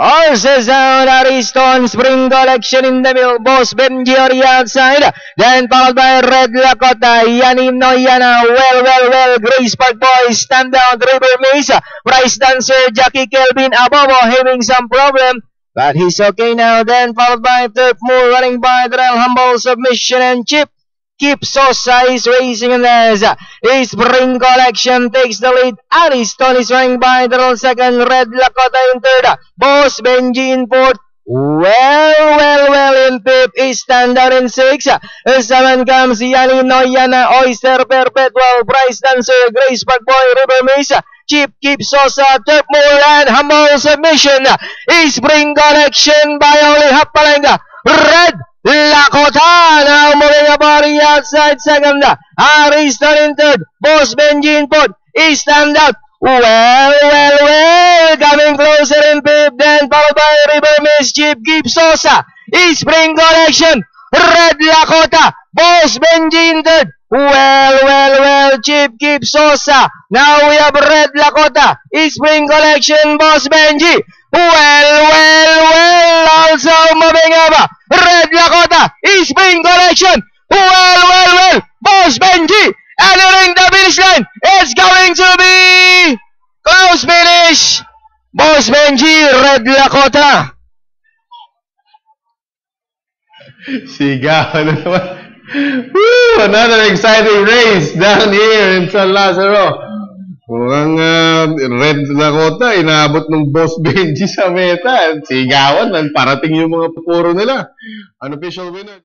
Horses out, Ariston, Spring Collection in the middle, Boss Benji on the outside, then followed by Red Lakota, Yanim Noyana, well, Grace Park Boys, stand down, River Mesa, Price Dancer, Jackie Kelvin, Abobo having some problem, but he's okay now, then followed by Turf Moore, running by Drell Humble, Submission and Chip. Keep Sosa is racing in there. Spring Collection takes the lead. Ariston is running by the second. Red Lakota in third. Boss Benji in fourth. Well, in fifth is Standard in six. Seven comes Yani Noyana, Oyster Perpetual, Bryce Dancer, Grace Park Boy, River Mesa, Chip Keep Sosa, Turf Moore, and Humble Submission. Spring Collection by only half palenga. Red Lakota now moving up on the outside second. Ariston in third. Boss Benji in fourth. Is stand out. Well, coming closer in fifth. Then followed by River Mischief. Keep Sosa. Spring Collection. Red Lakota. Boss Benji in third. Well, Chip Keep Sosa. Now we have Red Lakota. Spring Collection. Boss Benji. Well, also moving up. Red Lakota, Spring Collection. Well, Boss Benji, entering the finish line. It's going to be close finish. Boss Benji, Red Lakota. Sigaw na naman. Woo! Another exciting race down here in San Lazaro. Mukhang Red Lakota, inaabot ng Boss Benji sa meta. Sigawan, parating yung mga puro nila. Unofficial winner.